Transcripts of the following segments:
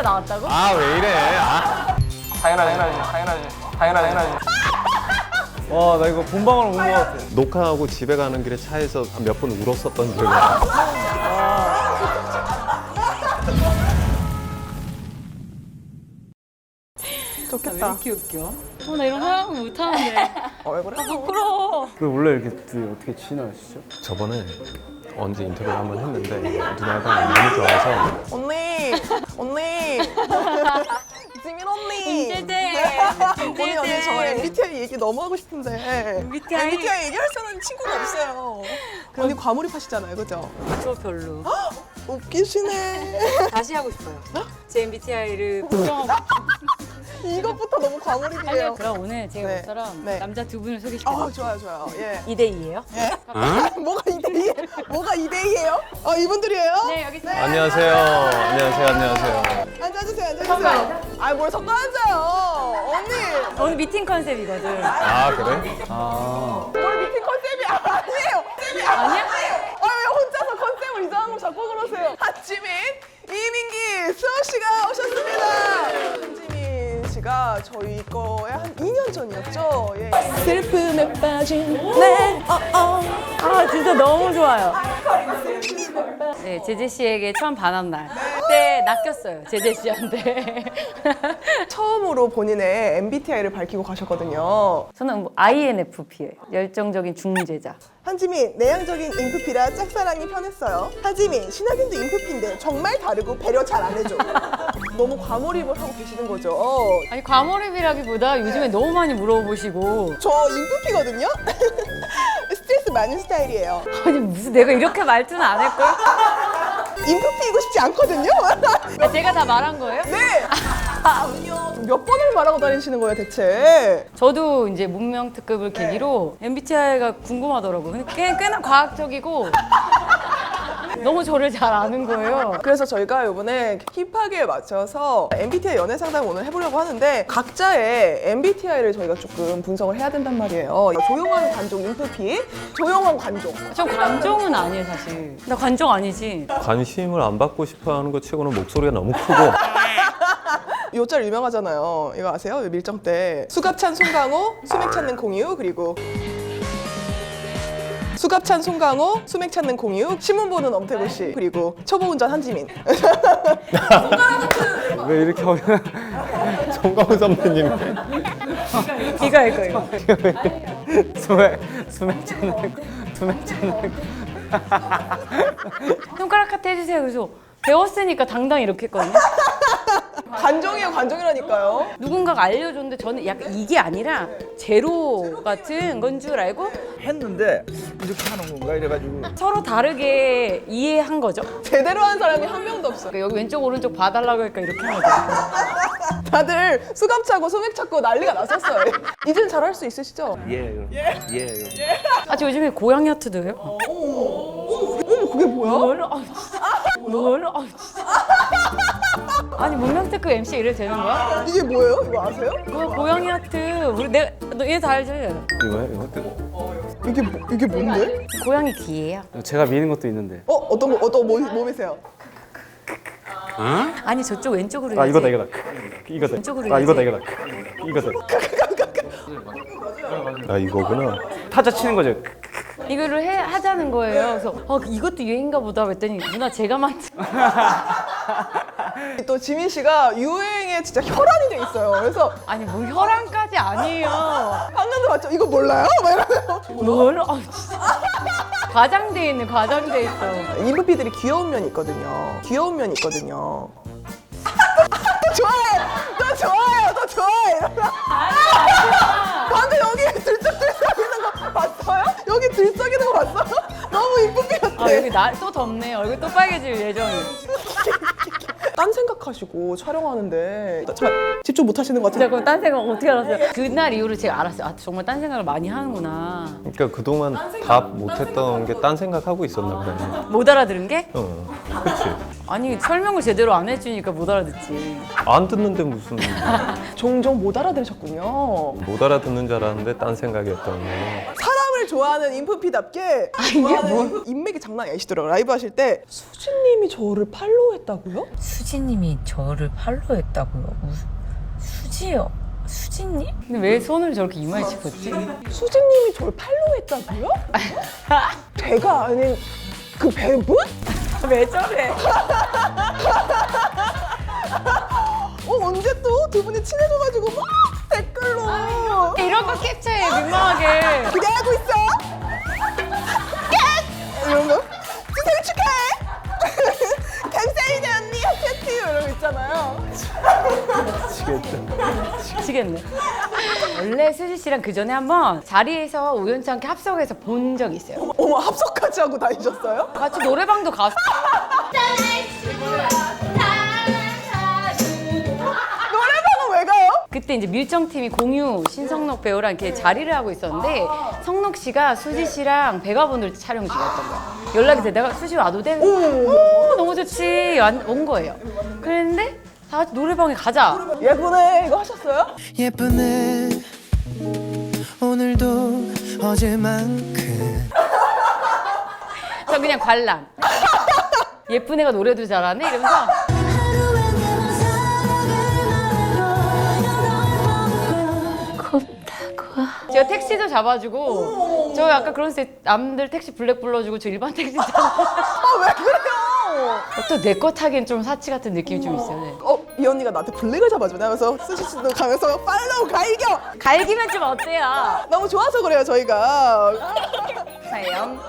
나왔다고? 아, 왜 이래? 아. 당연하지. 와, 나 이거 본방으로 온 것 같아. 녹화하고 집에 가는 길에 차에서 몇 번 울었었던 기억이 나. 왜 이렇게 웃겨? 나 이런 사람 못하는데. 왜 그래? 부끄러워. 원래 이렇게 둘이 어떻게 친하시죠? 저번에 언제 인터뷰를 한번 했는데 누나가 너무 좋아서 언니. 지민 언니. 인제제. 언니 저 MBTI 얘기 너무 하고 싶은데 MBTI 얘기할 사람 친구가 없어요. 언니 과몰입하시잖아요, 그죠? 저 별로. 웃기시네. 다시 하고 싶어요. 제 MBTI를 부정하고. 이것부터 너무 과몰입이에요. 그럼 오늘 제가 네. 모처럼 네. 남자 두 분을 소개시켜드릴게요. 좋아요. 예. 2대2예요? 뭐가 2대2? 뭐가 2대2예요? 이분들이에요? 네, 여기 있습니다. 안녕하세요. 안녕하세요. 앉아주세요. 뭘 섞어 앉아요. 언니. 오늘 미팅 컨셉이거든. 아, 그래? 뭘 미팅 컨셉이 아니에요. 아니야? 왜 혼자서 컨셉을 이상한 거 자꾸 그러세요. 하지민, 이민기, 수호 씨가 오셨습니다. 한지민 씨가 저희 거에 한 2년 전이었죠. 예. 슬픔에 빠진 아, 진짜 너무 좋아요. 네, 제재 씨에게 처음 반한 날. 그때 낚였어요, 제재 씨한테. 처음으로 본인의 MBTI를 밝히고 가셨거든요. 저는 뭐 INFP예요. 열정적인 중재자. 한지민, 내향적인 인프피라 짝사랑이 편했어요. 하지민, 신학인도 인프피인데 정말 다르고 배려 잘 안 해줘. 너무 과몰입을 하고 계시는 거죠. 아니, 과몰입이라기보다 요즘에 너무 많이 물어보시고. 저 인프피거든요? 스트레스 많은 스타일이에요. 아니, 무슨 내가 이렇게 말투는 안 할걸? 인프피이고 싶지 않거든요? 야, 제가 다 말한 거예요? 네! 몇 번을 말하고 다니시는 거예요, 대체? 저도 이제 문명 특급을 계기로 MBTI가 궁금하더라고요. 꽤나 과학적이고 너무 저를 잘 아는 거예요. 그래서 저희가 이번에 힙하게 맞춰서 MBTI 연애 상담을 오늘 해보려고 하는데 각자의 MBTI를 저희가 조금 분석을 해야 된단 말이에요. 조용한 관종 인프피, 조용한 관종. 전 관종은 아니에요, 사실. 나 관종 아니지. 관심을 안 받고 싶어 하는 것 치고는 목소리가 너무 크고. 요 짤 유명하잖아요. 이거 아세요? 밀정 때 수갑찬 송강호, 수맥 찾는 공유, 그리고 수갑찬 송강호, 수맥 찾는 공유, 신문 보는 엄태구 씨, 그리고 초보 운전 한지민. 왜 이렇게 송강호 선배님. 이거. 수맥 찾는 손가락 하트 해주세요. 그래서 배웠으니까 당당히 이렇게 했거든요. 관종이에요, 관종이라니까요. 누군가가 알려줬는데 저는 약간 이게 아니라 제로 같은 건 줄 알고 했는데 이렇게 하는 건가 이래가지고 서로 다르게 이해한 거죠. 제대로 한 사람이 한 명도 없어요. 그러니까 여기 왼쪽 오른쪽 봐달라고 하니까 이렇게 한 거죠. 다들 수갑 차고 소맥 찾고 난리가 났었어요. 이제는 잘할 수 있으시죠? 예. 아, 저 요즘에 고양이 하트도 해요. 어머, 그게 뭐야? 뭘? 아, 진짜. 뭘? 아, 진짜. 아니, 문명특급 MC 이래도 되는 거야? 이게 뭐예요? 이거 아세요? 뭐야, 고양이 하트. 우리 얘 다 알지? 이게 뭔데? 고양이 귀예요. 제가 미는 것도 있는데. 어떤 몸이세요? 아니, 저쪽 왼쪽으로 아, 해야지. 이거다. 왼쪽으로 아, 해야지. 이거다. 아, 이거구나. 타자 치는 거죠. 이거를 하자는 거예요. 그래서 이것도 유행인가 보다 했더니 누나 제가 만든. 또 지민 씨가 유행에 진짜 혈안이 돼 있어요. 그래서 아니, 뭐 혈안까지 아니에요. 방금도 맞죠? 이거 몰라요? 막 이러면서 뭘? 아, 진짜. 과장돼 있어. 인프피들이 귀여운 면이 있거든요. 또 좋아해. 방금 여기 들썩들썩 있는 거 봤어요? 여기 들썩 있는 거 봤어요? 너무 인프피 같아. 아, 여기 날 또 덥네. 얼굴 또 빨개질 예정이. 딴 생각하시고 촬영하는데 집중 못 하시는 것 진짜 같아요. 그럼 딴 생각 어떻게 알았어요? 그날 이후로 제가 알았어요. 아, 정말 딴 생각을 많이 하는구나. 그러니까 그동안 답 못했던 게 딴 생각하고 있었나 보네. 못 알아들은 게? 그치. 아니, 설명을 제대로 안 해주니까 못 알아듣지. 안 듣는데 무슨 종종 못 알아들으셨군요. 못 알아듣는 줄 알았는데 딴 생각이었던 거예요. 사람을 춤을 좋아하는 인프피답게 인맥이 장난이 아니시더라고요. 라이브 하실 때 수진님이 저를 팔로우했다고요? 수지님이 저를 팔로우했다고요? 수지요? 수지님? 근데 왜 손을 저렇게 이마에 짚었지? 수진님이 저를 팔로우했다고요? 제가 아닌 그 배분? 왜 저래? 언제 또 두 분이 친해져가지고 막 댓글로 이런 거 캡처해 민망하게. 기대하고 있어. 이런 거 생일 축하해. 감사합니다 언니 하트 이런 거 있잖아요. 미치겠네. 원래 수지 씨랑 그 전에 한번 자리에서 우연치 않게 합석해서 본 적이 있어요. 어머 합석까지 하고 다니셨어요? 같이 노래방도 갔어. 노래방은 왜 가요? 그때 이제 밀정팀이 공유 신성록 배우랑 이렇게 자리를 하고 있었는데 성록 씨가 수지 씨랑 배가분들 촬영 중이었던 거야. 연락이 되다가 수지 와도 돼? 너무 좋지. 온 거예요. 그랬는데 다 같이 노래방에 가자. 예쁘네 이거 하셨어요? 예쁘네 오늘도 어제만큼 저 그냥 관람. 예쁜 애가 노래도 잘하네 이러면서 제가 택시도 잡아주고 저 약간 그런 스타일 남들 택시 블랙 불러주고 저 일반 택시 잡아. 왜 그래요? 또 내 거 타기엔 좀 사치 같은 느낌이 좀 있어요. 네. 이 언니가 나한테 블랙을 잡아주네 하면서 수지 씨도 가면서 팔로우 갈겨. 갈기면 좀 어때요? 너무 좋아서 그래요 저희가. 사연.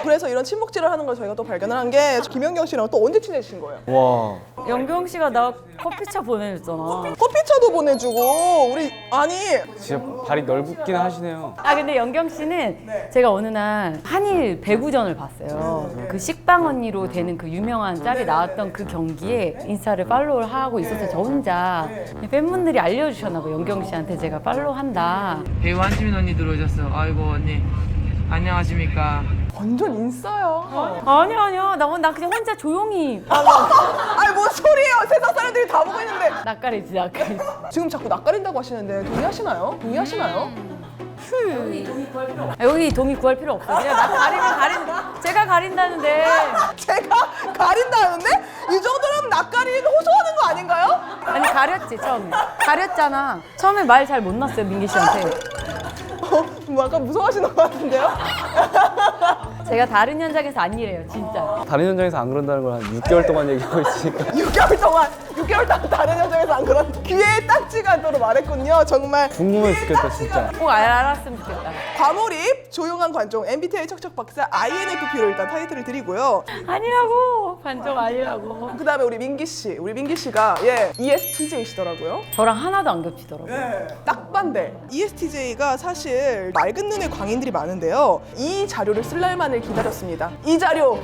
그래서 이런 친목질을 하는 걸 저희가 또 발견을 한 게 김연경 씨랑 또 언제 친해지신 거예요? 와. 연경 씨가 나 커피차 보내줬잖아. 커피차도 보내주고 우리 아니 진짜 발이 넓긴 하시네요. 근데 연경 씨는 제가 어느 날 한일 배구전을 봤어요. 그 식빵 언니로 되는 그 유명한 짤이 나왔던 그 경기에 인스타를 팔로우를 하고 있어서 저 혼자 팬분들이 알려주셨나 봐요. 연경 씨한테 제가 팔로우한다. 배우 한지민 언니 들어오셨어. 아이고 언니 안녕하십니까. 완전 인싸요. 아니야. 나 그냥 혼자 조용히 아니 뭔 소리예요? 세상 사람들이 다 보고 있는데 낯가리지. 지금 자꾸 낯가린다고 하시는데 동의하시나요? 여기 도미 구할 필요 없어. 그냥 나 가리면 제가 가린다는데. 제가 가린다는데 이 정도면 낯가리는 호소하는 거 아닌가요? 아니 가렸지 처음에. 가렸잖아. 처음에 말 잘 못 났어요 민기 씨한테. 뭐 약간 무서워하시는 것 같은데요? 제가 다른 현장에서 안 일해요 진짜. 다른 현장에서 안 그런다는 걸 한 6개월 동안 얘기하고 있으니까. 6개월 동안 다른 현장에서 안 그런 귀에 딱지가 않도록 말했군요. 정말 궁금해 죽겠다 진짜. 꼭 알았으면 좋겠다. 과몰입 조용한 관종 MBTI 척척 박사 INFP로 일단 타이틀을 드리고요. 아니라고. 관종 아니라고. 그 다음에 우리 민기 씨가 ESTJ시더라고요. 저랑 하나도 안 겹치더라고요. 딱 반대. ESTJ가 사실 맑은 눈의 광인들이 많은데요. 이 자료를 쓸 날만을 기다렸습니다. 이 자료.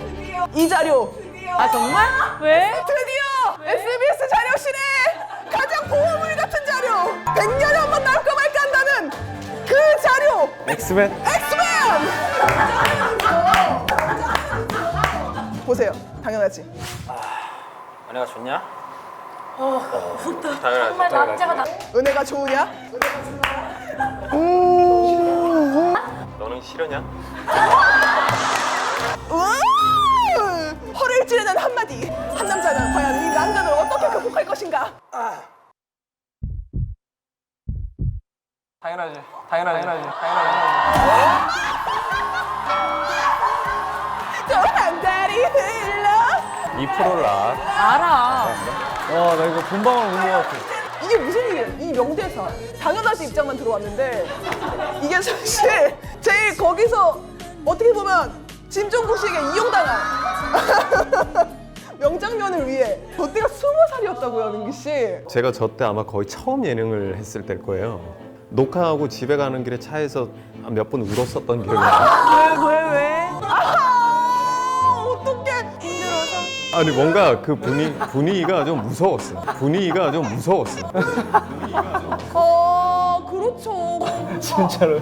아 정말? 왜? 드디어 SBS 자료실에 가장 보물물 같은 자료. 100년에 한 번 나올까 말까 한다는 그 자료. 엑스맨? 엑스맨! 보세요. 당연하지. 은혜가 좋냐? 정말 남자가 나. 은혜가 좋으냐? 너는 싫으냐? 허를 찌르는 한마디. 한 남자는 과연 이 난간을 어떻게 극복할 것인가? 당연하지. 또 한 달이 흘러. 2%를 알아. 와, 나 이거 본방울 온것 같아. 이게 무슨 일이에요? 이 명대사. 당연하지 입장만 들어왔는데 이게 사실 제일 거기서 어떻게 보면 진종국 씨에게 이용당한 명장면을 위해 저때가 20살이었다고요, 민기 씨. 제가 저 때 아마 거의 처음 예능을 했을 때일 거예요. 녹화하고 집에 가는 길에 차에서 몇 번 울었었던 기억이 나요. 왜? 아하! 어떡해. 힘들어서. 아니 뭔가 그 분위기가 좀 무서웠어. 그렇죠. 진짜로.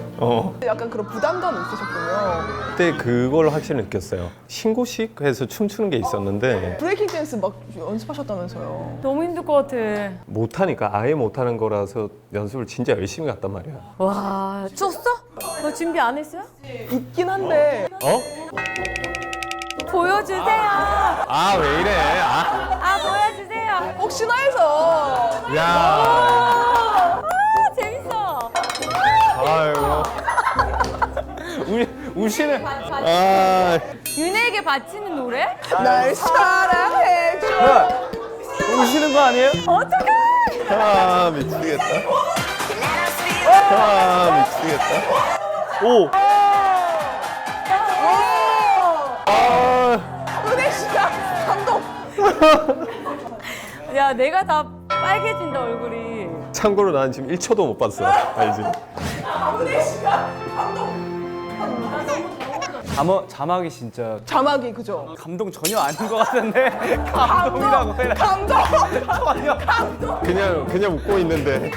약간 그런 부담감이 있으셨군요. 그때 그걸 확실히 느꼈어요. 신고식에서 춤추는 게 있었는데 브레이킹 댄스 막 연습하셨다면서요. 너무 힘들 것 같아. 못하니까 아예 못하는 거라서 연습을 진짜 열심히 갔단 말이야. 와 췄어? 너 준비 안 했어요? 있긴 한데 어? 보여주세요. 아 왜 이래? 보여주세요. 혹시나 해서 야. 재밌어. 아이고. 우시는. 아. 윤혜에게 바치는 노래? 날 사랑해줘. 우시는 거 아니에요? 어떡해? 아 미치겠다. 아 미치겠다. 오. 은혜 씨가 감동. 야, 내가 다 빨개진다 얼굴이. 참고로 난 지금 1초도 못 봤어. 알지? 은혜 씨가 감동. 자막이 진짜 자막이 그죠? 감동 전혀 아닌 것 같은데. 감동이라고 해라. 감동. 그냥 웃고 있는데.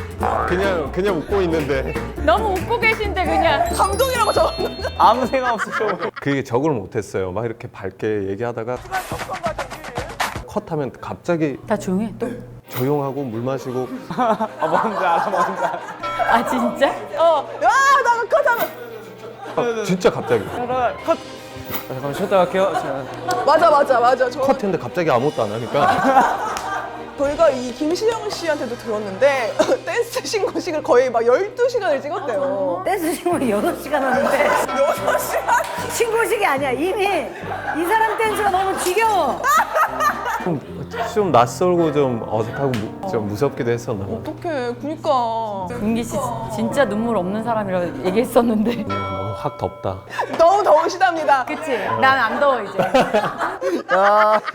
그냥 웃고 있는데. 너무 웃고 계신데 그냥. 감동이라고 적었는데. 아무 생각 없으셔. 그게 적응을 못했어요. 막 이렇게 밝게 얘기하다가 컷하면 갑자기 다 조용해 또. 조용하고 물 마시고 뭔지 알아, 뭔지 알아. 아 진짜? 나가 컷하면. 진짜 갑자기 컷. 잠깐만 쉬었다 갈게요. 맞아. 저 컷했는데 갑자기 아무것도 안 하니까 저희가 이 김시영 씨한테도 들었는데 댄스 신고식을 거의 막 12시간을 찍었대요. 댄스 신고식 6시간 하는데 6시간? 신고식이 아니야. 이미 이 사람 댄스가 너무 지겨워. 좀 낯설고 좀 어색하고 좀 무섭기도 했었나 봐. 어떡해. 그니까. 윤기 씨 진짜 눈물 없는 사람이라고 얘기했었는데. 확 덥다. 너무 더우시답니다. 그치? 난 안 더워 이제.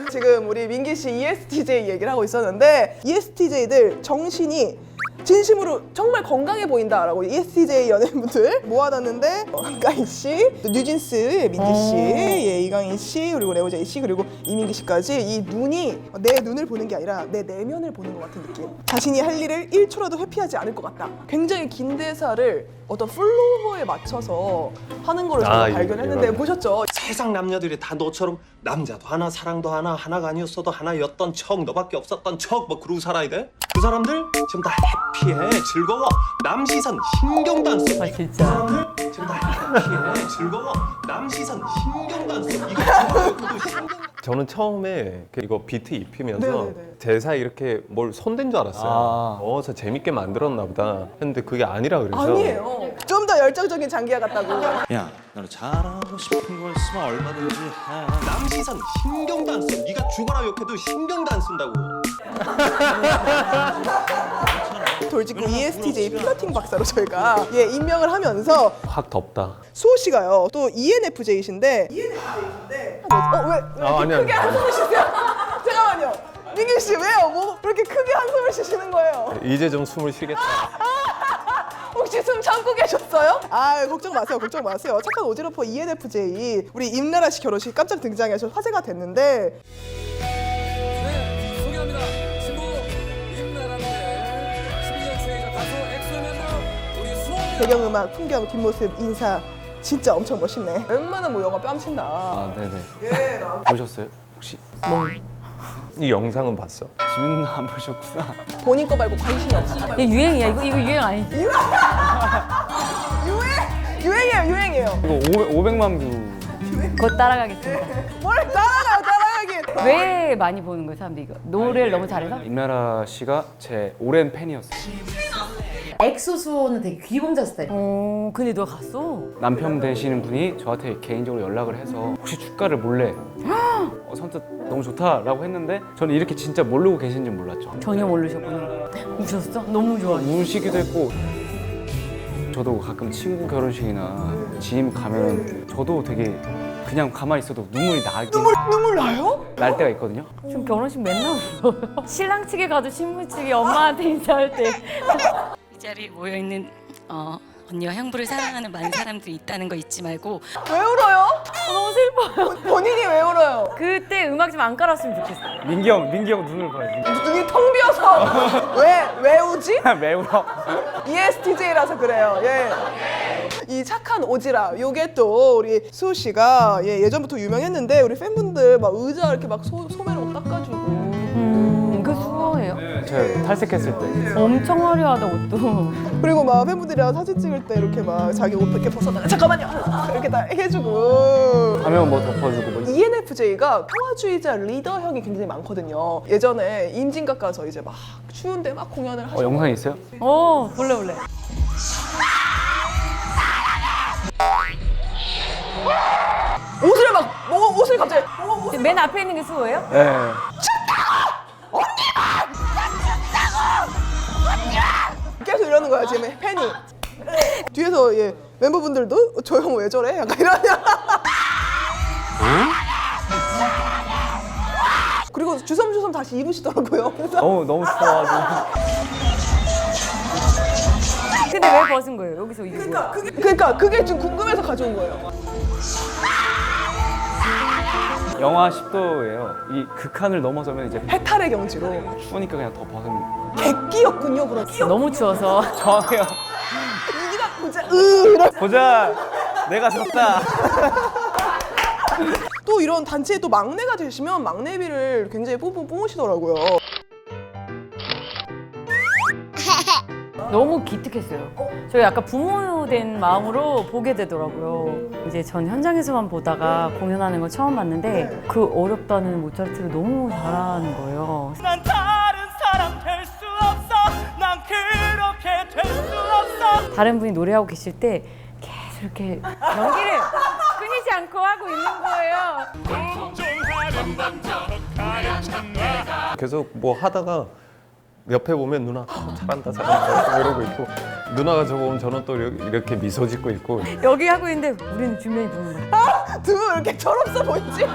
지금 우리 민기 씨 ESTJ 얘기를 하고 있었는데 ESTJ들 정신이 진심으로 정말 건강해 보인다라고 ESTJ 연예인분들 모아놨는데 한가인 씨, 또 뉴진스의 민지 씨, 이강인 씨, 그리고 레오제이 씨, 그리고 이민기 씨까지 이 눈이 내 눈을 보는 게 아니라 내 내면을 보는 것 같은 느낌. 자신이 할 일을 1초라도 회피하지 않을 것 같다. 굉장히 긴 대사를 어떤 플로어에 맞춰서 하는 거를 저희가 이거, 발견했는데 이거. 보셨죠? 세상 남녀들이 다 너처럼 남자도 하나 사랑도 하나 하나가 아니었어도 하나였던 척 너밖에 없었던 척 뭐 그러고 살아야 돼? 그 사람들 지금 다 해피해 즐거워 남 시선 신경도 안 써. 아 진짜. 사람들 지금 다 해피해 즐거워 남 시선 신경도 안 써. 이거 좋아요 신경. 저는 처음에 이거 비트 입히면서 네네네. 대사에 이렇게 뭘 손댄 줄 알았어요. 저 재밌게 만들었나 보다 했는데 그게 아니라 그래서 아니에요. 좀 더 열정적인 장기하 같다고. 야 너는 잘하고 싶은 거 있으면 얼마든지 해. 남 시선 신경도 안 써. 네가 죽어라 욕해도 신경도 안 쓴다고. 돌직구 ESTJ 플러팅 박사로 저희가 임명을 하면서 확 덥다. 수호 씨가요 또 ENFJ이신데 왜 아니야. 크게 한숨을 쉬세요? 잠깐만요. 민기 씨 왜요? 뭐 그렇게 크게 한숨을 쉬시는 거예요? 이제 좀 숨을 쉬겠다. 혹시 숨 참고 계셨어요? 아 걱정 마세요. 걱정 마세요. 착한 오지러퍼 ENFJ 우리 임나라 씨 결혼식 깜짝 등장해서 화제가 됐는데 소개합니다. 신부 임나라인데 12년생이자 가수 엑소맨으로 우리 수호. 배경음악, 풍경, 뒷모습, 인사 진짜 엄청 멋있네. 웬만한 뭐 영화 뺨친다. 아, 네네. 예, 보셨어요? 혹시? 이 영상은 봤어. 지민은 안 보셨구나. 본인 거 말고 관심이 없어. 이게 유행이야. 이거 유행 아니지? 유행이에요. 이거 500만 뷰. 곧 따라가겠습니다. 뭘 따라가긴. 왜 많이 보는 거예요, 사람들이 이거? 노래를 너무 잘해서? 임나라 씨가 제 오랜 팬이었어요. 엑소 수호는 되게 귀공자 스타일. 근데 너 갔어? 남편 되시는 분이 저한테 개인적으로 연락을 해서 혹시 축가를 몰래 선뜻 너무 좋다라고 했는데 저는 이렇게 진짜 모르고 계신지 몰랐죠. 전혀 모르셨구나. 우셨어? 너무 좋아. 우시기도 했고 저도 가끔 친구 결혼식이나 지임 가면 저도 되게 그냥 가만히 있어도 눈물이 나긴 눈물 나요? 날 때가 있거든요. 좀 결혼식 맨날 울어요. 신랑 측에 가도 신부 측이 엄마한테 인사할 때. 이 자리에 모여있는 언니와 형부를 사랑하는 많은 사람들이 있다는 거 잊지 말고. 왜 울어요? 너무 슬퍼요. 본인이 왜 울어요? 그때 음악 좀 안 깔았으면 좋겠어. 민기 형 눈을 봐요. 눈이 텅 비어서 왜 우지? 왜 울어? ESTJ라서 그래요. 예. 이 착한 오지라 요게 또 우리 수호 씨가 예전부터 유명했는데 우리 팬분들 막 의자 이렇게 막 소매로 막 닦아주고 그 수호 화려해요? 제가 탈색했을 때 엄청 화려하다 옷도. 그리고 막 팬분들이랑 사진 찍을 때 이렇게 막 자기 옷 이렇게 벗어다가 잠깐만요 이렇게 다 해주고. 하면 뭐 덮어주고 뭐. ENFJ가 평화주의자 리더형이 굉장히 많거든요. 예전에 임진각 가서 이제 막 추운데 막 공연을 하시고. 영상 있어요? 볼래. 옷을 막 옷을 갑자기 맨 앞에 있는 게 수호예요? 네. 계속 이러는 거야 지금 팬이. 뒤에서 멤버분들도 저 형 왜 저래? 약간 이러냐. 그리고 주섬주섬 다시 입으시더라고요. 그래서 너무 추워가지고. 근데 왜 벗은 거예요? 여기서 이게 뭐야? 그러니까 그게 좀 궁금해서 가져온 거예요. 영하 10도예요. 이 극한을 넘어서면 이제 해탈의 경지로. 추우니까 그냥 더 벗은. 객기였군요, 그렇지. 너무 추워서. 저요. 이기가 보자, 이런. 보자. 내가 졌다. 또 이런 단체에 또 막내가 되시면 막내비를 굉장히 뽑으시더라고요. 너무 기특했어요. 저희 약간 부모 된 마음으로 보게 되더라고요. 이제 전 현장에서만 보다가 공연하는 걸 처음 봤는데 그 어렵다는 모차르트를 너무 잘하는 거예요. 난 다른 사람 될 수 없어. 난 그렇게 될 수 없어. 다른 분이 노래하고 계실 때 계속 이렇게 연기를 끊이지 않고 하고 있는 거예요. 계속 뭐 하다가 옆에 보면 누나 잘한다 이러고 있고 누나가 저 보면 저는 또 이렇게 미소 짓고 있고 여기 하고 있는데 우리는 주변이 보는 거야. 두 분 왜 이렇게 철없어 보이지? 왜?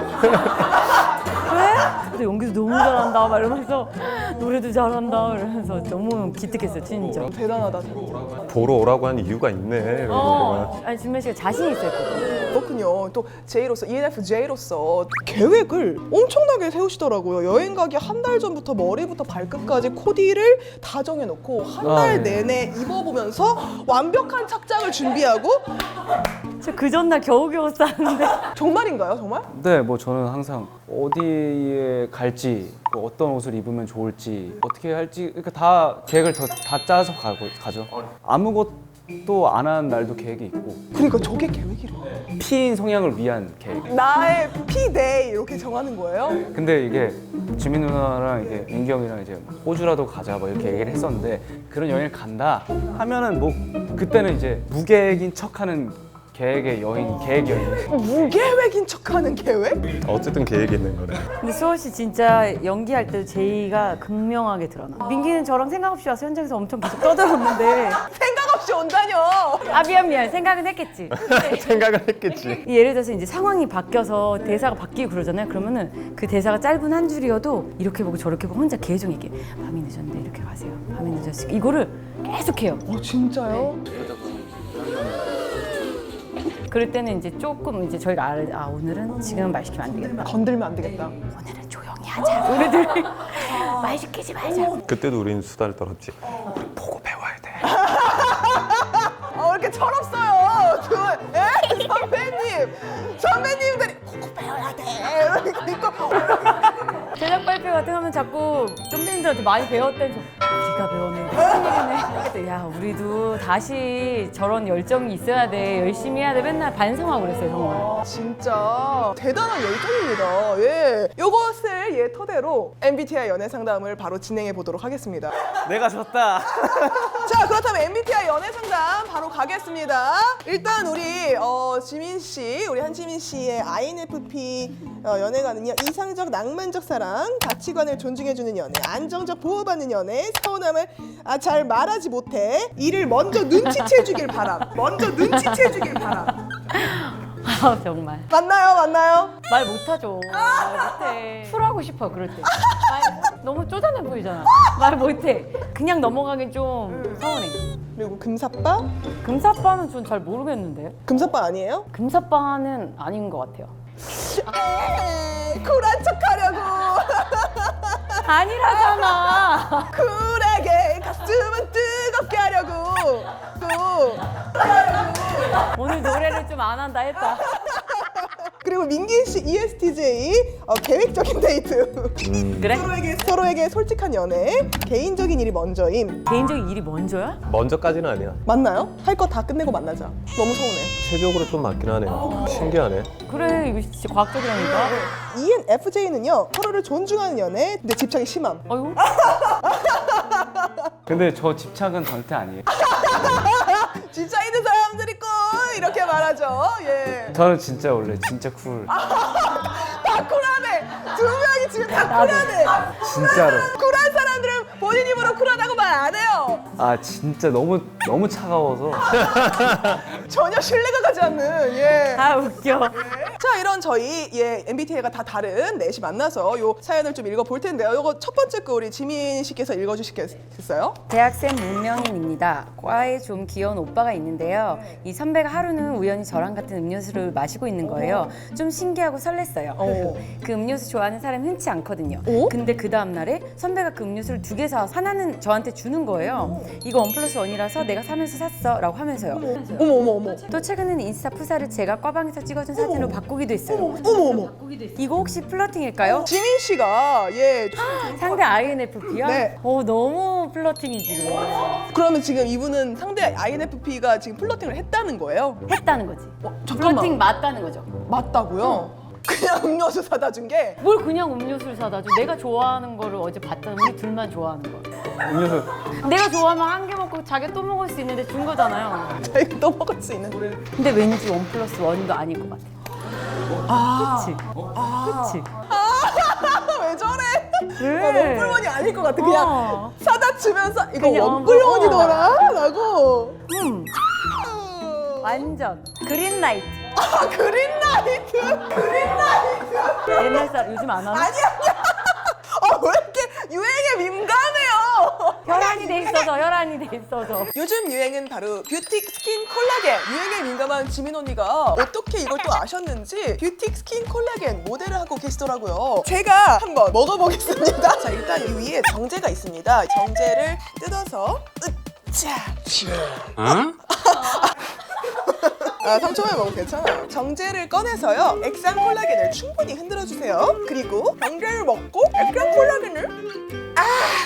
근데 연기도 너무 잘한다 막 이러면서 노래도 잘한다 이러면서 너무 기특했어요 진짜. 대단하다, 진짜. 보러 오라고 한 이유가 있네. 이러고 아니 준면 씨가 자신 있었거든요. 그렇군요. 또 J로서, ENFJ로서 계획을 엄청나게 세우시더라고요. 여행 가기 한 달 전부터 머리부터 발끝까지 코디를 다 정해놓고 한 달 내내 입어보면서 완벽한 착장을 준비하고. 저 그 전날 겨우겨우 쌌는데. 정말인가요, 정말? 네, 뭐 저는 항상 어디에 갈지, 뭐 어떤 옷을 입으면 좋을지, 어떻게 할지, 그러니까 다 계획을 다 짜서 가죠. 아무것도 안 한 날도 계획이 있고. 그러니까 저게 계획이래. P인 성향을 위한 계획. 나의 P-Day 이렇게 정하는 거예요? 근데 이게 지민 누나랑 이게 민기 형이랑 이제 호주라도 가자 뭐 이렇게 얘기를 했었는데 그런 여행을 간다 하면은 뭐 그때는 이제 무계획인 척하는 계획의 여행, 계획 여행. 무계획인 척하는 계획? 어쨌든 계획이 있는 거네. 근데 수호 씨 진짜 연기할 때 제이가 극명하게 드러나. 민기는 저랑 생각 없이 와서 현장에서 엄청 계속 떠들었는데. 생각 없이 온다뇨. 아 미안 생각은 했겠지. 생각을 했겠지. 예를 들어서 이제 상황이 바뀌어서 대사가 바뀌고 그러잖아요. 그러면은 그 대사가 짧은 한 줄이어도 이렇게 보고 저렇게 보고 혼자 계속 얘기해. 밤이 늦었는데 이렇게 가세요. 밤이 늦었으니까 이거를 계속해요. 진짜요? 그럴 때는 이제 조금 이제 저희가 아 오늘은 지금은 말 시키면 안 되겠다. 건들면 안 되겠다. 오늘은 조용히 하자. 우리들이 말 시키지 말자. 그때도 우리는 수다를 떨었지. 우리 보고 배워야 돼. 왜 이렇게 철없어요? 선배님들이 꼭 배워야 돼. 이렇게 있고. 제작 발표 같은 거 하면 자꾸 선배님들한테 많이 배웠다면서 우리가 배웠는데 무슨 일이네. 야 우리도 다시 저런 열정이 있어야 돼. 열심히 해야 돼. 맨날 반성하고 그랬어요 정말. 진짜 대단한 열정입니다. 예, 이것을 토대로 MBTI 연애 상담을 바로 진행해 보도록 하겠습니다. 내가 졌다. 자, 그렇다면 MBTI 연애 상담 바로 가겠습니다. 일단 우리 지민 씨, 우리 한지민 씨의 INFP 연애관은요. 이상적 낭만적 사랑, 가치관을 존중해주는 연애, 안정적 보호받는 연애, 서운함을 잘 말하지 못해, 일을 먼저 눈치채주길 바람. 먼저 눈치채주길 바람. 아 정말. 맞나요? 말 못하죠. 말 못해. 풀하고 싶어 그럴 때. 너무 쪼잔해 보이잖아. 말 못해. 그냥 넘어가기 좀 서운해. 그리고 금사빠? 금사빠는 전 잘 모르겠는데. 금사빠 아니에요? 금사빠는 아닌 것 같아요. 쿨한 척하려고. 아니라잖아. 쿨하게 가슴은 뜨겁게 하려고. 또 오늘 노래를 좀 안 한다 했다. 그리고 민기 씨 ESTJ 계획적인 데이트. 그래? 서로에게 솔직한 연애. 개인적인 일이 먼저임. 개인적인 일이 먼저야? 먼저까지는 아니야. 맞나요? 할 거 다 끝내고 만나자. 너무 서운해. 체적으로 좀 맞긴 하네. 신기하네. 그래 이거 진짜 과학적이라니까. ENFJ는요 서로를 존중하는 연애. 근데 집착이 심함. 아이고. 근데 저 집착은 절대 아니에요. 진짜 있는 사람들 있고 이렇게 말하죠. 예. 저는 진짜 원래 진짜 쿨. 다 쿨하네. 두 명이 지금 다 쿨하네. 진짜로. 쿨한 사람들은 본인 입으로 쿨하다고 말 안 해요. 아 진짜 너무 차가워서. 전혀 신뢰가 가지 않는. 예. 아 웃겨. 자 이런 저희 MBTI가 다 다른 넷이 만나서 요 사연을 좀 읽어볼 텐데요. 요거 첫 번째 거 우리 지민 씨께서 읽어주시겠어요? 대학생 문명인입니다. 과에 좀 귀여운 오빠가 있는데요. 이 선배가 하루는 우연히 저랑 같은 음료수를 마시고 있는 거예요. 좀 신기하고 설렜어요. 그 음료수 좋아하는 사람이 흔치 않거든요. 근데 그 다음 날에 선배가 그 음료수를 2개 사서 하나는 저한테 주는 거예요. 이거 1+1이라서 내가 사면서 샀어 라고 하면서요. 어머. 또 최근에는 인스타 프사를 제가 과방에서 찍어준 사진으로 바꾸기도 했어요. 어머. 이거 혹시 플러팅일까요? 지민 씨가 상대 INFP야? 네. 너무 플러팅이 지금. 그러면 지금 이분은 상대 INFP가 지금 플러팅을 했다는 거예요? 했다는 거지. 잠깐만. 플러팅 맞다는 거죠. 맞다고요? 그냥 음료수 사다 준 게? 뭘 그냥 음료수를 사다 줘. 내가 좋아하는 거를 어제 봤잖아. 우리 둘만 좋아하는 거. 음료수. 내가 좋아하면 한 개 먹고 자기 또 먹을 수 있는데 준 거잖아요. 저희가 또 먹을 수 있는 노래를. 근데 왠지 1+1도 아닐 것 같아. 그치? 그치? 왜 저래? 왜? 원뿔원이 아닐 것 같아. 그냥 사다 주면서 이거 그냥 원뿔원이더라? 라고. 완전 그린라이트. 그린라이트. 옛날 사람 요즘 안 하나? 아니야. 왜 이렇게 유행에 민감해요? 혈안이 돼 있어서. 요즘 유행은 바로 뷰티 스킨 콜라겐. 유행에 민감한 지민 언니가 어떻게 이걸 또 아셨는지 뷰티 스킨 콜라겐 모델을 하고 계시더라고요. 제가 한번 먹어보겠습니다. 자, 일단 이 위에 정제가 있습니다. 정제를 뜯어서 상처만 먹으면 괜찮아요. 정제를 꺼내서요. 액상 콜라겐을 충분히 흔들어주세요. 그리고 정제를 먹고 액상 콜라겐을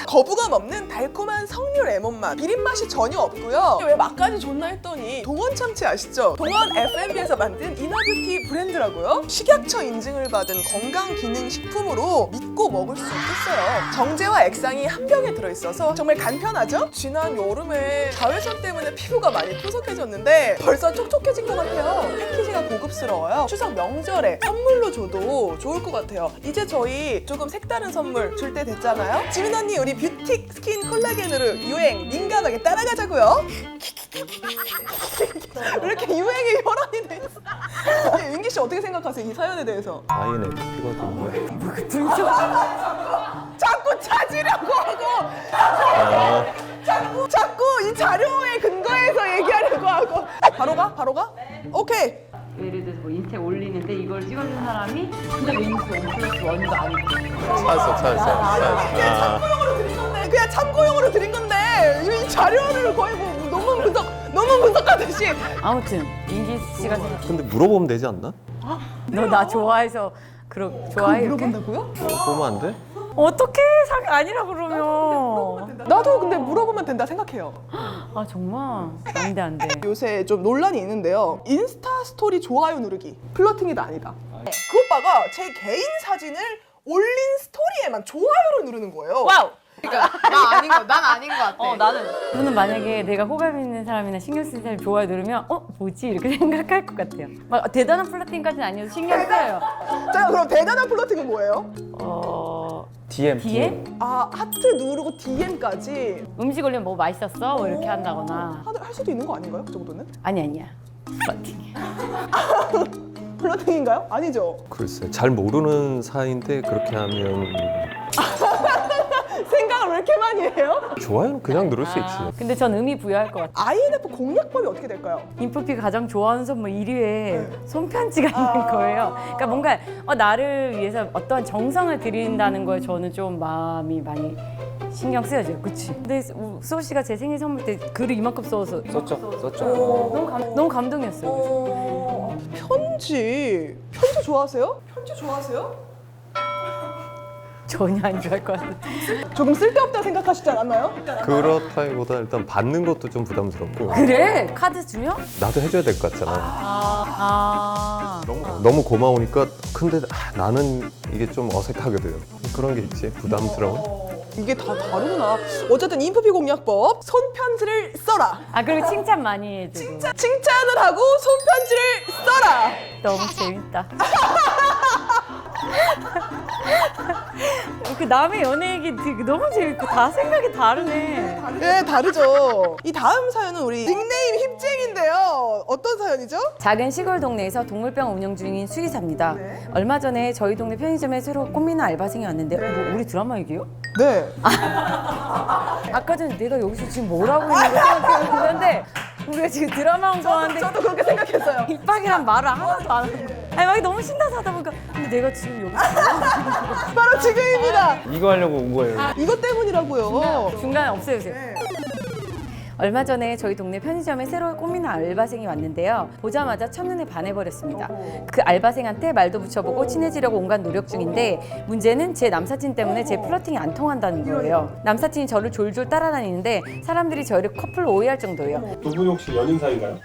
거부감 없는 달콤한 석류 레몬 맛. 비린 맛이 전혀 없고요. 왜 맛까지 좋나 했더니 동원 참치 아시죠? 동원 F&B에서 만든 이너뷰티 브랜드라고요. 식약처 인증을 받은 건강기능식품으로 믿고 먹을 수 있겠어요. 정제와 액상이 한 병에 들어있어서 정말 간편하죠? 지난 여름에 자외선 때문에 피부가 많이 푸석해졌는데 벌써 촉촉해진 것 같아요. 패키지가 고급스러워요. 추석 명절에 선물로 줘도 좋을 것 같아요. 이제 저희 조금 색다른 선물 줄 때 됐잖아요. 지민 언니 우리 뷰티 스킨 콜라겐으로 유행 민감하게 따라가자고요. 왜 이렇게 유행이 혈안이 돼 있어? 윤기 씨 어떻게 생각하세요? 이 사연에 대해서? INFP거든요. 자꾸 찾으려고 하고 자꾸 이 자료에 근거해서 얘기하려고 하고. 바로 가? 오케이. 예를 들어서 뭐 인스타에 올리는데 이걸 찍어준 사람이 근데 왠지 1+1도 아니고. 찾았어. 그냥 참고용으로 드린 건데 이 자료를 거의 뭐 너무 분석하듯이. 아무튼 민기 씨가 생각. 근데 물어보면 되지 않나? 너 나 좋아해서 좋아해 이렇게? 물어본다고요? 보면 안 돼? 어떻게 아니라 그러면. 나도 근데 물어보면 된다 생각해요. 아 정말 안 돼. 요새 좀 논란이 있는데요. 인스타 스토리 좋아요 누르기. 플러팅이다 아니다. 그 오빠가 제 개인 사진을 올린 스토리에만 좋아요를 누르는 거예요. 와우. 난 아닌 것 같아. 저는 만약에 내가 호감 있는 사람이나 신경 쓰는 사람이 좋아요 누르면 뭐지 이렇게 생각할 것 같아요. 막 대단한 플러팅까지는 아니어도 신경 써요. 자 그럼 대단한 플러팅은 뭐예요? DM. 하트 누르고 DM까지. 음식 올리면 뭐 맛있었어? 뭐 이렇게 한다거나. 할 수도 있는 거 아닌가요? 그 정도는? 아니야. 플러팅. 플러팅인가요? 아니죠. 글쎄, 잘 모르는 사이인데 그렇게 하면 생각을 왜 이렇게 많이 해요? 좋아요는 그냥 누를 수 있지. 근데 전 의미 부여할 것 같아요. INF 공략법이 어떻게 될까요? 인프피가 가장 좋아하는 선물 1위에 손편지가 있는 거예요. 그러니까 뭔가 나를 위해서 어떠한 정성을 들인다는 거에 저는 좀 마음이 많이 신경 쓰여져요. 그치? 근데 수호 씨가 제 생일 선물 때 글을 이만큼 썼죠. 썼죠. 너무 감동이었어요. 편지 편지 좋아하세요? 편지 좋아하세요? 전혀 안 좋아할 것 같아요. 조금 쓸데없다 생각하시지 않았나요? 그렇다기보다 일단 받는 것도 좀 부담스럽고 그래? 카드 주면? 나도 해줘야 될 것 같잖아. 너무 고마우니까 근데 나는 이게 좀 어색하거든. 그런 게 있지, 부담스러운. 이게 다 다르구나. 어쨌든 인프피 공략법, 손편지를 써라. 아, 그리고 칭찬 많이 해주고. 칭찬을 하고 손편지를 써라. 너무 재밌다. 그 남의 연애 얘기 되게 너무 재밌고 다 생각이 다르네. 네, 다르죠. 이 다음 사연은 우리 닉네임 힙쟁인데요. 어떤 사연이죠? 작은 시골 동네에서 동물병 운영 중인 수의사입니다. 얼마 전에 저희 동네 편의점에 새로 꽃미나 알바생이 왔는데 뭐 우리 드라마 얘기요? 네. 아까 전에 내가 여기서 지금 뭐라고 있는 거 생각했는데 우리가 지금 드라마 온 거 하는데 저도 그렇게 생각했어요. 입박이란 말을 하나도 안 하고 아니 막 너무 신나서 하다 보니까 근데 내가 지금 여기 바로 지금입니다. 이거 하려고 온 거예요. 이것 때문이라고요. 중간에 없애주세요. 얼마 전에 저희 동네 편의점에 새로 꽃미는 알바생이 왔는데요. 보자마자 첫눈에 반해버렸습니다. 그 알바생한테 말도 붙여보고 친해지려고 온갖 노력 중인데 문제는 제 남사친 때문에 제 플러팅이 안 통한다는 거예요. 남사친이 저를 졸졸 따라다니는데 사람들이 저를 커플로 오해할 정도예요. 두 분이 혹시 연인 사이인가요?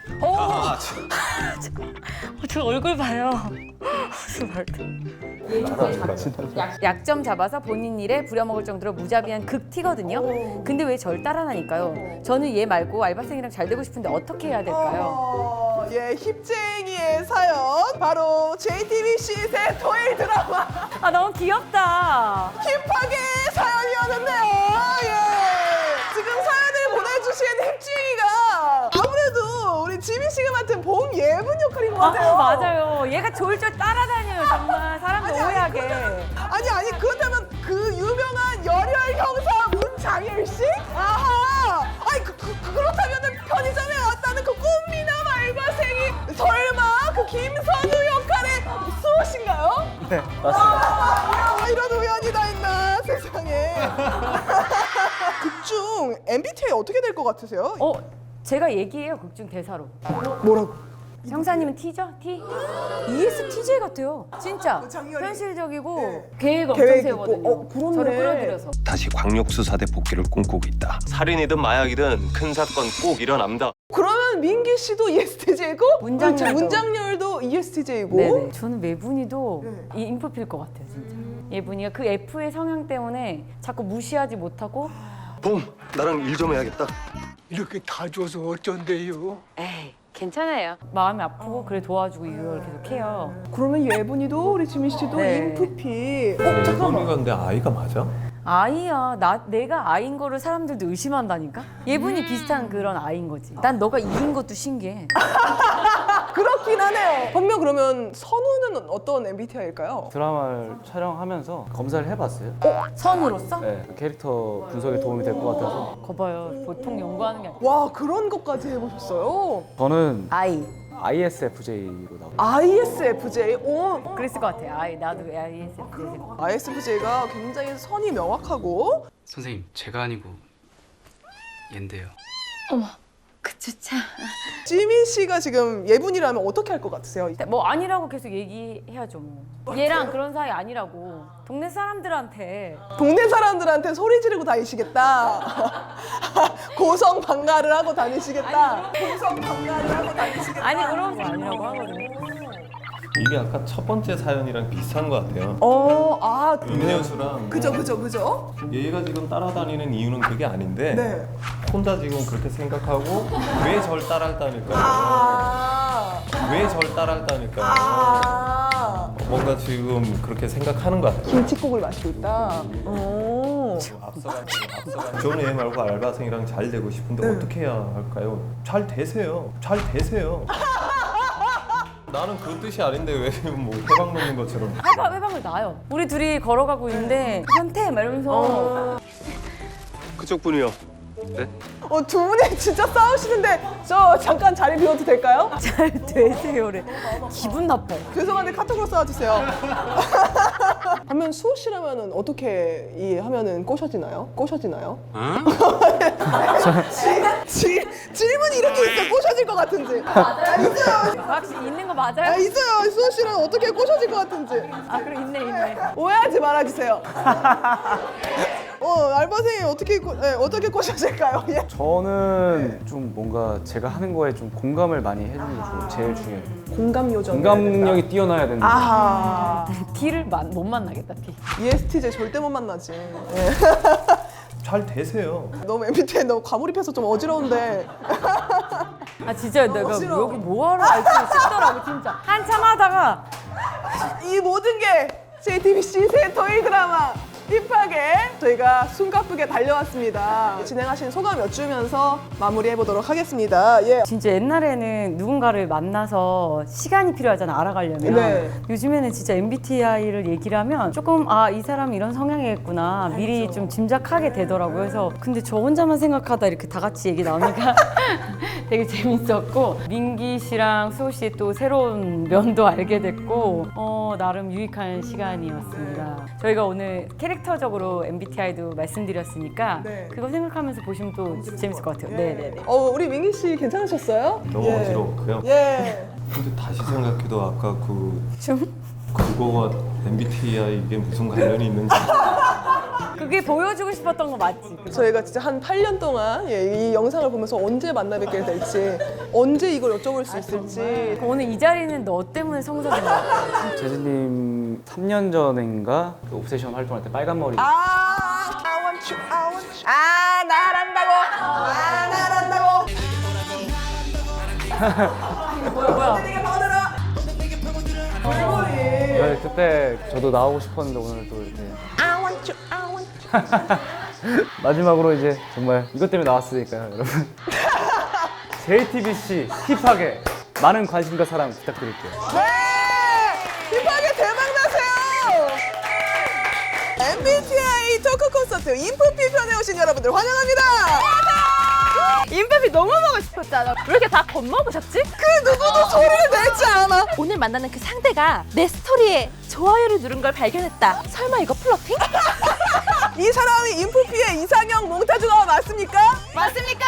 저 얼굴 봐요. 약점 잡아서 본인 일에 부려먹을 정도로 무자비한 극티거든요. 근데 왜 절 따라다니까요? 저는 얘 말고 알바생이랑 잘 되고 싶은데 어떻게 해야 될까요? 예, 힙쟁이의 사연 바로 JTBC 새 토요일 드라마 아 너무 귀엽다. 힙하게 사연이었는데요. 예. 지금 사연을 보내주신 힙쟁이가 아무래도 우리 지민 씨가 맡은 봄예분 역할인 것 같아요. 아, 맞아요. 얘가 졸졸 따라다녀요. 정말 사람들 오해하게. 아니 그렇다면 그 유명한 열혈 형사 문장일 씨? 아하. 아니 그렇다면은 편의점에 왔다는 그 꽃미남 알바생이 설마 그 김선우 역할의 수호신가요? 네, 맞습니다. 아, 이런 우연이 다 있나 세상에. 극중 MBTI 어떻게 될 것 같으세요? 제가 얘기해요. 극중 대사로. 뭐라고? 형사님은 T죠? T? ESTJ 같아요. 진짜. 현실적이고 계획 엄청 계획 세우거든요. 그렇네. 저를 끌어들여서. 다시 광역수사대 복귀를 꿈꾸고 있다. 살인이든 마약이든 큰 사건 꼭 일어납니다. 그러면 민기 씨도 ESTJ고 문장열도. 문장열도 ESTJ고. 네네. 저는 매분이도 이 인프피일 것 같아요. 진짜. 예분이가 그 F의 성향 때문에 자꾸 무시하지 못하고 봄, 나랑 일 좀 해야겠다. 이렇게 다 줘서 어쩐대요? 에이 괜찮아요. 마음이 아프고 그래 도와주고 이걸 계속 해요. 그러면 예분이도 우리 지민 씨도 네. 인프피. 예본이가 근데 아이가 맞아? 아이야. 내가 아이인 거를 사람들도 의심한다니까? 예분이 비슷한 그런 아이인 거지. 난 너가 이인 것도 신기해. 그렇긴 하네요. 분명 그러면 선우는 어떤 MBTI일까요? 드라마를 촬영하면서 검사를 해봤어요. 선으로서? 네, 캐릭터 분석에 도움이 될 것 같아서. 거봐요. 보통 연구하는 게 아니야. 와 그런 것까지 해보셨어요? 저는 아이. ISFJ로 나와요. ISFJ. 오. 그랬을 것 같아. 아이 나도 ISFJ. ISFJ가 굉장히 선이 명확하고. 선생님 제가 아니고 얜데요. 어머, 그 주차. 지민 씨가 지금 예분이라면 어떻게 할 것 같으세요? 뭐 아니라고 계속 얘기해야죠. 뭐. 얘랑 그런 사이 아니라고. 동네 사람들한테. 동네 사람들한테 소리 지르고 다니시겠다. 고성 방가를 하고 다니시겠다. 고성 방가를 하고 다니시겠다. 아니 그런 거 아니라고 하거든요. 이게 아까 첫 번째 사연이랑 비슷한 것 같아요. 그죠. 음료수랑 얘가 지금 따라다니는 이유는 그게 아닌데 네. 혼자 지금 그렇게 생각하고 왜 절 따라다닐까요? 왜 절 따라다닐까요? 뭔가 지금 그렇게 생각하는 것 같아요. 김치국을 마시고 있다. 앞서가 저는 얘 말고 알바생이랑 잘 되고 싶은데 어떻게 해야 할까요? 잘 되세요. 잘 되세요. 나는 그 뜻이 아닌데 왜 뭐 해방 놓는 것처럼. 해방을 놔요. 우리 둘이 걸어가고 있는데 현태 막 이러면서 그쪽 분이요. 네? 두 분이 진짜 싸우시는데 저 잠깐 자리 비워도 될까요? 잘 되세요래. 기분 나빠요. 죄송한데 카톡으로 써주세요. 하면 수호 씨라면은 어떻게 하면은 꼬셔지나요? 질문이 이렇게 있어. 꼬셔질 것 같은지. 있어요. 확실히 있는 거 맞아요? 있어요. 수호 씨는 어떻게 꼬셔질 것 같은지. 그래 있네. 오해하지 말아주세요. 알바생이 어떻게 꼬셔질까요? 예. 저는 좀 뭔가 제가 하는 거에 좀 공감을 많이 해주는 게 제일 중요해요. 공감 요정. 공감력이 뛰어나야 된다. 아하. T를 못 만나겠다 T. ESTJ 절대 못 만나지. 예. 잘 되세요. 너무 MBTI 너무 과몰입해서 좀 어지러운데. 진짜 내가 어지러워. 여기 뭐하러 갈지 싶더라고 진짜. 한참 하다가 이 모든 게 JTBC 새 토요일 드라마 힙하게 저희가 숨가쁘게 달려왔습니다. 진행하신 소감 여쭈면서 마무리해보도록 하겠습니다. 예. 진짜 옛날에는 누군가를 만나서 시간이 필요하잖아 알아가려면. 네. 요즘에는 진짜 MBTI를 얘기를 하면 조금 이 사람이 이런 성향이겠구나 미리 좀 짐작하게 되더라고요. 그래서 근데 저 혼자만 생각하다 이렇게 다 같이 얘기 나오니까 되게 재밌었고 민기 씨랑 수호 씨의 또 새로운 면도 알게 됐고 나름 유익한 시간이었습니다. 저희가 오늘 캐릭터적으로 MBTI도 말씀드렸으니까 네. 그거 생각하면서 보시면 또 재밌을 것 같아요. 네네네. 우리 민기 씨 괜찮으셨어요? 너무 어지러웠고요. 예. 근데 다시 생각해도 아까 좀 그거와 MBTI 이게 무슨 관련이 있는지 그게 보여주고 싶었던 거 맞지? 저희가 진짜 한 8년 동안 이 영상을 보면서 언제 만나 뵙게 될지, 언제 이걸 여쭤볼 수 있을지. 오늘 이 자리는 너 때문에 성사된 거야. 재진님 3년 전인가 그 옵세션 활동할 때 빨간 머리. I want you, I want you. 나란다고. 뭐야? 네, 그때 저도 나오고 싶었는데 오늘 또 이렇게. I want you, I want you. 마지막으로 이제 정말 이것 때문에 나왔으니까요, 여러분. JTBC 힙하게 많은 관심과 사랑 부탁드릴게요. 네! 힙하게 대박나세요! MBTI 토크 콘서트 인프피 편에 오신 여러분들 환영합니다! 인프피 너무 보고 싶었잖아. 왜 이렇게 다 겁먹으셨지? 그 누구도 소리를 내지 않아! 오늘 만나는 그 상대가 내 스토리에 좋아요를 누른 걸 발견했다. 설마 이거 플러팅? 이 사람이 인프피의 이상형 몽타주가 맞습니까? 맞습니까?